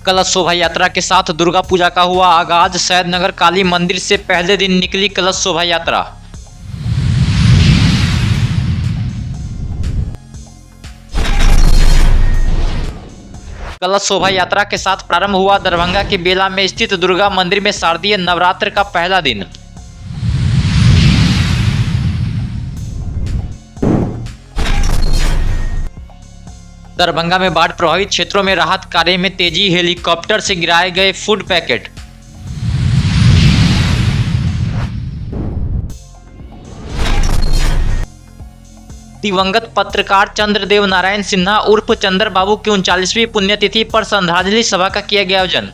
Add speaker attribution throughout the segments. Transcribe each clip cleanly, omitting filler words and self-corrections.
Speaker 1: कलश शोभा यात्रा के साथ दुर्गा पूजा का हुआ आगाज। सैदनगर काली मंदिर से पहले दिन निकली कलश शोभा यात्रा। कलश शोभा यात्रा के साथ प्रारंभ हुआ दरभंगा के बेला में स्थित दुर्गा मंदिर में शारदीय नवरात्र का पहला दिन। दरभंगा में बाढ़ प्रभावित क्षेत्रों में राहत कार्य में तेजी। हेलीकॉप्टर से गिराए गए फूड पैकेट। दिवंगत पत्रकार चंद्रदेव नारायण सिन्हा उर्फ चंद्र बाबू की 39वीं पुण्यतिथि पर श्रद्धांजलि सभा का किया गया आयोजन।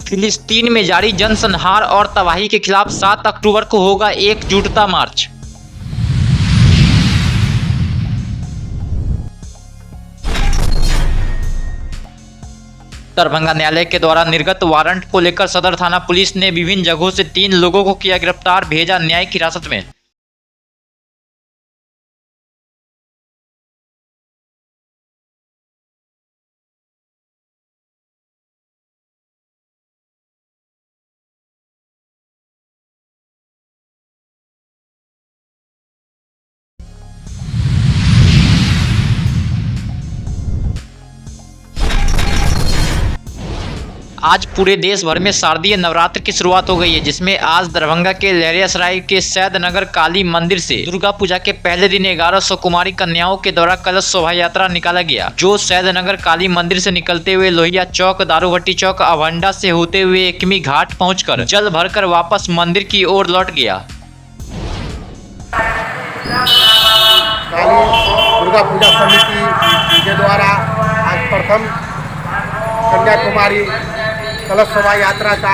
Speaker 1: फिलिस्तीन में जारी जनसंहार और तबाही के खिलाफ 7 अक्टूबर को होगा एकजुटता मार्च। दरभंगा न्यायालय के द्वारा निर्गत वारंट को लेकर सदर थाना पुलिस ने विभिन्न जगहों से 3 लोगों को किया गिरफ्तार, भेजा न्यायिक हिरासत में। आज पूरे देश भर में शारदीय नवरात्र की शुरुआत हो गई है, जिसमें आज दरभंगा के लहरियासराय के सैदनगर काली मंदिर से दुर्गा पूजा के पहले दिन 1100 कुमारी कन्याओं के द्वारा कलश शोभा यात्रा निकाला गया, जो सैदनगर काली मंदिर से निकलते हुए लोहिया चौक, दारूभट्टी चौक, अवंडा से होते हुए एकमी घाट पहुंचकर जल भरकर वापस मंदिर की ओर लौट गया।
Speaker 2: दुर्गा पूजा समिति के द्वारा आज प्रथम कन्याकुमारी कलश शोभा यात्रा का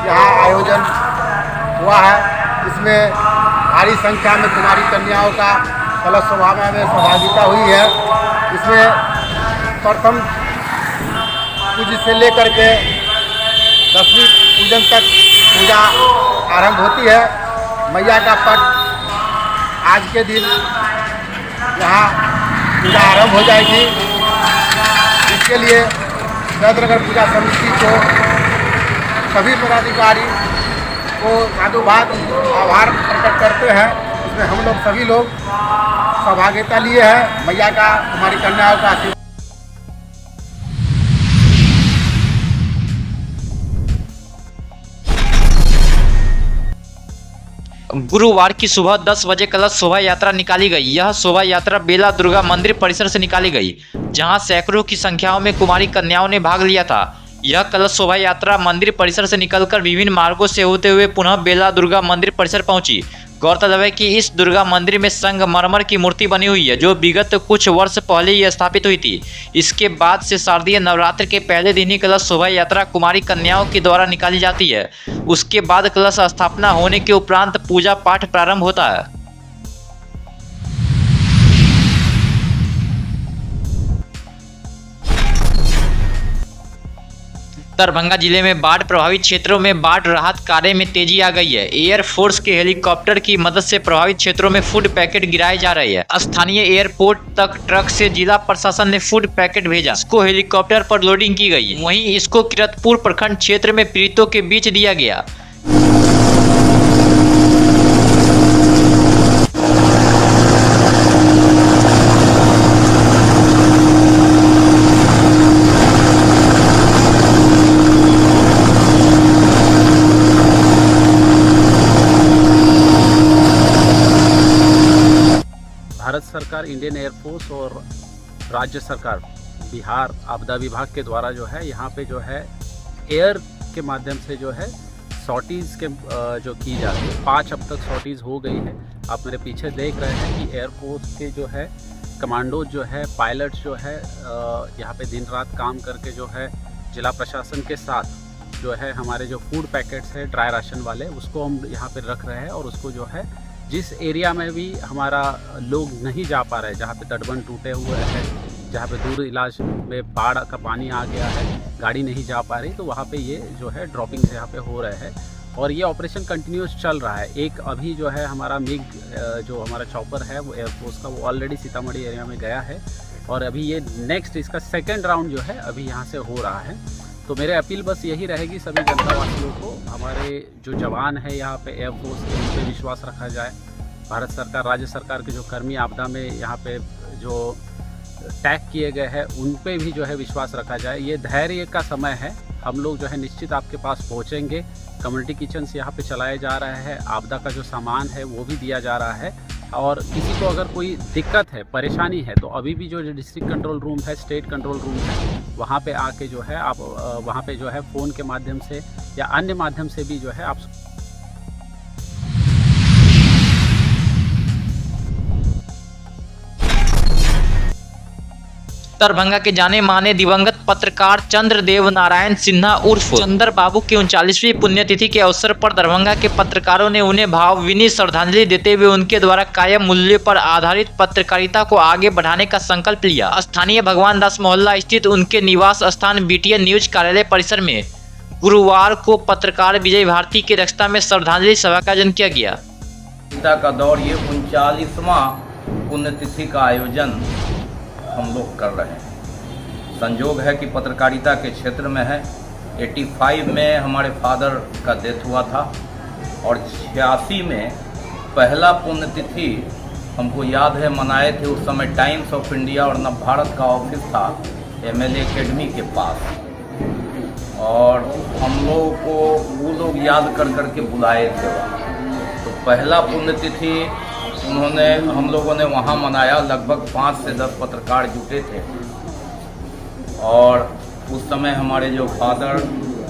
Speaker 2: यहाँ आयोजन हुआ है। इसमें भारी संख्या में कुमारी कन्याओं का कलश शोभा में सहभागिता हुई है। इसमें प्रथम पूजा से लेकर के 10वीं पूजन तक पूजा आरंभ होती है। मैया का पट आज के दिन यहाँ पूजा आरंभ हो जाएगी। इसके लिए सैदनगर पूजा समिति को सभी पदाधिकारी को साधुवाद आभार प्रकट करते हैं। इसमें हम लोग सभी लोग सहभागिता लिए हैं। मैया का हमारी कन्याओं का आशीर्वाद।
Speaker 1: गुरुवार की सुबह 10 बजे कलश शोभा यात्रा निकाली गई। यह शोभा यात्रा बेला दुर्गा मंदिर परिसर से निकाली गई, जहां सैकड़ों की संख्याओं में कुमारी कन्याओं ने भाग लिया था। यह कलश शोभा यात्रा मंदिर परिसर से निकलकर विभिन्न मार्गों से होते हुए पुनः बेला दुर्गा मंदिर परिसर पहुंची। गौरतलब है कि इस दुर्गा मंदिर में संगमरमर की मूर्ति बनी हुई है, जो विगत कुछ वर्ष पहले ही स्थापित हुई थी। इसके बाद से शारदीय नवरात्र के पहले दिन ही कलश शोभा यात्रा कुमारी कन्याओं के द्वारा निकाली जाती है। उसके बाद कलश स्थापना होने के उपरांत पूजा पाठ प्रारंभ होता है। दरभंगा जिले में बाढ़ प्रभावित क्षेत्रों में बाढ़ राहत कार्य में तेजी आ गई है। एयरफोर्स के हेलीकॉप्टर की मदद से प्रभावित क्षेत्रों में फूड पैकेट गिराए जा रहे हैं। स्थानीय एयरपोर्ट तक ट्रक से जिला प्रशासन ने फूड पैकेट भेजा। इसको हेलीकॉप्टर पर लोडिंग की गई। वहीं इसको किरतपुर प्रखंड क्षेत्र में पीड़ितों के बीच दिया गया।
Speaker 3: भारत सरकार, इंडियन एयरफोर्स और राज्य सरकार बिहार आपदा विभाग के द्वारा जो है यहाँ पे जो है एयर के माध्यम से जो है सॉर्टीज़ के जो की जा रही है। 5 अब तक सॉर्टीज़ हो गई है। आप मेरे पीछे देख रहे हैं कि एयरफोर्स के जो है कमांडो जो है, पायलट्स जो है यहाँ पे दिन रात काम करके जो है जिला प्रशासन के साथ जो है हमारे जो फूड पैकेट्स है ड्राई राशन वाले, उसको हम यहाँ पे रख रहे हैं। और उसको जो है जिस एरिया में भी हमारा लोग नहीं जा पा रहे, जहाँ पे तटबंध टूटे हुए हैं, जहाँ पे दूर इलाज में बाढ़ का पानी आ गया है, गाड़ी नहीं जा पा रही, तो वहाँ पे ये जो है ड्रॉपिंग से यहाँ पे हो रहे हैं। और ये ऑपरेशन कंटिन्यूस चल रहा है। एक अभी जो है हमारा मिग जो हमारा चॉपर है वो एयरफोर्स का, वो ऑलरेडी सीतामढ़ी एरिया में गया है और अभी ये नेक्स्ट इसका सेकेंड राउंड जो है अभी यहाँ से हो रहा है। तो मेरे अपील बस यही रहेगी सभी जनता वासियों को, हमारे जो जवान है यहाँ पे एयरफोर्स के, उन पर विश्वास रखा जाए। भारत सरकार, राज्य सरकार के जो कर्मी आपदा में यहाँ पे जो टैग किए गए हैं उन पे भी जो है विश्वास रखा जाए। ये धैर्य का समय है, हम लोग जो है निश्चित आपके पास पहुँचेंगे। कम्युनिटी किचन से यहाँ पे चलाए जा रहे हैं, आपदा का जो सामान है वो भी दिया जा रहा है। और किसी को अगर कोई दिक्कत है, परेशानी है, तो अभी भी जो डिस्ट्रिक्ट कंट्रोल रूम है, स्टेट कंट्रोल रूम है, वहाँ पे आके जो है आप वहाँ पे जो है फ़ोन के माध्यम से या अन्य माध्यम से भी जो है आप
Speaker 1: दरभंगा के जाने माने दिवंगत पत्रकार चंद्रदेव नारायण सिन्हा उर्फ चंद्र बाबू की 39वीं पुण्यतिथि के अवसर पर दरभंगा के पत्रकारों ने उन्हें भावभीनी श्रद्धांजलि देते हुए उनके द्वारा कायम मूल्य पर आधारित पत्रकारिता को आगे बढ़ाने का संकल्प लिया। स्थानीय भगवान दास मोहल्ला स्थित उनके निवास स्थान BTN न्यूज कार्यालय परिसर में गुरुवार को पत्रकार विजय भारती की अध्यक्षता में श्रद्धांजलि सभा का आयोजन किया गया।
Speaker 4: का दौर ये 39वां पुण्यतिथि का आयोजन हम लोग कर रहे हैं। संयोग है कि पत्रकारिता के क्षेत्र में है। 85 में हमारे फादर का डेथ हुआ था और 86 में पहला पुण्यतिथि हमको याद है मनाए थे। उस समय टाइम्स ऑफ इंडिया और नवभारत का ऑफिस था MLA एकेडमी के पास, और हम लोगों को वो लोग याद कर कर के बुलाए थे। तो पहला पुण्यतिथि हम लोगों ने वहाँ मनाया। लगभग 5 से 10 पत्रकार जुटे थे और उस समय हमारे जो फादर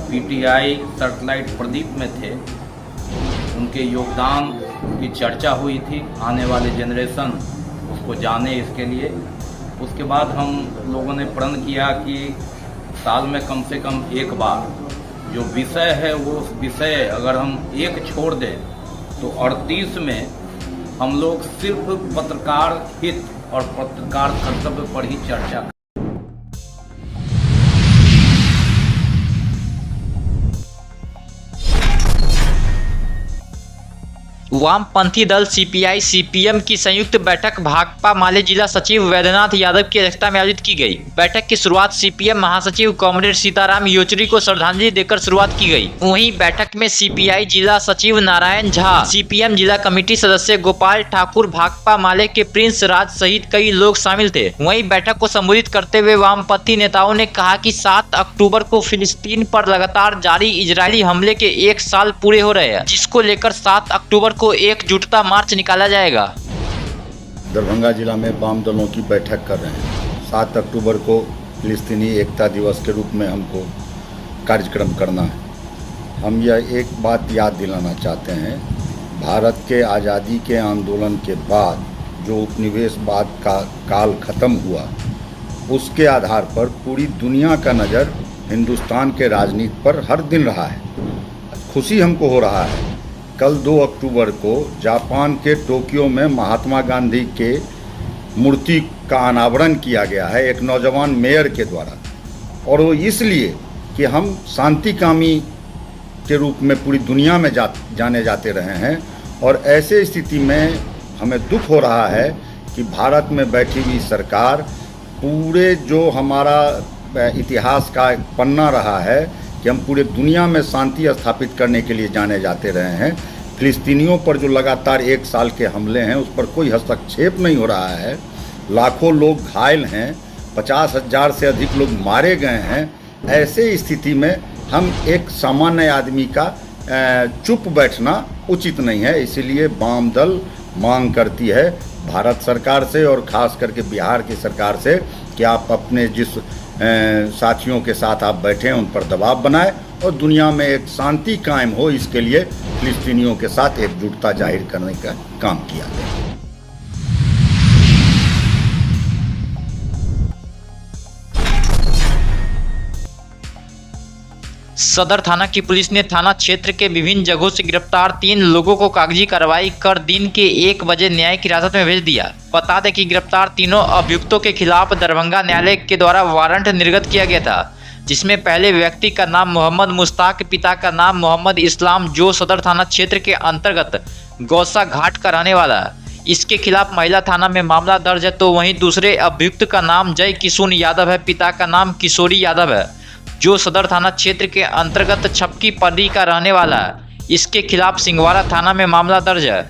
Speaker 4: PTI सेटेलाइट प्रदीप में थे, उनके योगदान की चर्चा हुई थी। आने वाले जनरेशन उसको जाने, इसके लिए उसके बाद हम लोगों ने प्रण किया कि साल में कम से कम एक बार जो विषय है वो विषय अगर हम एक छोड़ दें तो 38 में हम लोग सिर्फ पत्रकार हित और पत्रकार कर्तव्य पर ही चर्चा करें।
Speaker 1: वामपंथी दल CPI CPM की संयुक्त बैठक भाकपा माले जिला सचिव वैद्यनाथ यादव की अध्यक्षता में आयोजित की गई। बैठक की शुरुआत CPM महासचिव कॉमरेड सीताराम येचुरी को श्रद्धांजलि देकर शुरुआत की गई। वहीं बैठक में CPI जिला सचिव नारायण झा, CPM जिला कमेटी सदस्य गोपाल ठाकुर, भाकपा माले के प्रिंस राज सहित कई लोग शामिल थे। वहीं बैठक को संबोधित करते हुए वामपंथी नेताओं ने कहा कि 7 अक्टूबर को फिलिस्तीन पर लगातार जारी इजरायली हमले के 1 साल पूरे हो रहे हैं, जिसको लेकर 7 अक्टूबर को एकजुटता मार्च निकाला जाएगा।
Speaker 5: दरभंगा जिला में वाम दलों की बैठक कर रहे हैं। 7 अक्टूबर को फिलिस्तीनी एकता दिवस के रूप में हमको कार्यक्रम करना है। हम यह एक बात याद दिलाना चाहते हैं, भारत के आज़ादी के आंदोलन के बाद जो उपनिवेशवाद का काल खत्म हुआ, उसके आधार पर पूरी दुनिया का नज़र हिंदुस्तान के राजनीति पर हर दिन रहा है। खुशी हमको हो रहा है, कल 2 अक्टूबर को जापान के टोक्यो में महात्मा गांधी के मूर्ति का अनावरण किया गया है एक नौजवान मेयर के द्वारा, और वो इसलिए कि हम शांतिकामी के रूप में पूरी दुनिया में जाने जाते रहे हैं। और ऐसे स्थिति में हमें दुख हो रहा है कि भारत में बैठी हुई सरकार पूरे जो हमारा इतिहास का पन्ना रहा है कि हम पूरे दुनिया में शांति स्थापित करने के लिए जाने जाते रहे हैं, फिलिस्तीनियों पर जो लगातार 1 साल के हमले हैं उस पर कोई हस्तक्षेप नहीं हो रहा है। लाखों लोग घायल हैं, 50,000 से अधिक लोग मारे गए हैं। ऐसे स्थिति में हम एक सामान्य आदमी का चुप बैठना उचित नहीं है। इसीलिए वाम दल मांग करती है भारत सरकार से और ख़ास करके बिहार की सरकार से कि आप अपने जिस साथियों के साथ आप बैठे हैं उन पर दबाव बनाएं और दुनिया में एक शांति कायम हो, इसके लिए फिलिस्तीनियों के साथ एकजुटता जाहिर करने का काम किया गया।
Speaker 1: सदर थाना की पुलिस ने थाना क्षेत्र के विभिन्न जगहों से गिरफ्तार 3 लोगों को कागजी कार्रवाई कर दिन के 1 बजे न्यायिक हिरासत में भेज दिया। बता दें कि गिरफ्तार तीनों अभियुक्तों के खिलाफ दरभंगा न्यायालय के द्वारा वारंट निर्गत किया गया था। जिसमें पहले व्यक्ति का नाम मोहम्मद मुश्ताक, पिता का नाम मोहम्मद इस्लाम, जो सदर थाना क्षेत्र के अंतर्गत गौसा घाट का रहने वाला है। इसके खिलाफ महिला थाना में मामला दर्ज है। तो वहीं दूसरे अभियुक्त का नाम जय किशुन यादव है, पिता का नाम किशोरी यादव है, जो सदर थाना क्षेत्र के अंतर्गत छपकी पर्री का रहने वाला है। इसके खिलाफ सिंघवाड़ा थाना में मामला दर्ज है।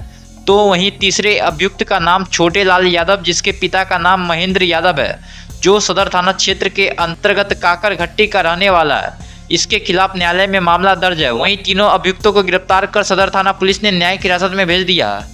Speaker 1: तो वहीं तीसरे अभियुक्त का नाम छोटे लाल यादव, जिसके पिता का नाम महेंद्र यादव है, जो सदर थाना क्षेत्र के अंतर्गत काकर घट्टी का रहने वाला है। इसके खिलाफ न्यायालय में मामला दर्ज है। वहीं तीनों अभियुक्तों को गिरफ्तार कर सदर थाना पुलिस ने न्यायिक हिरासत में भेज दिया है।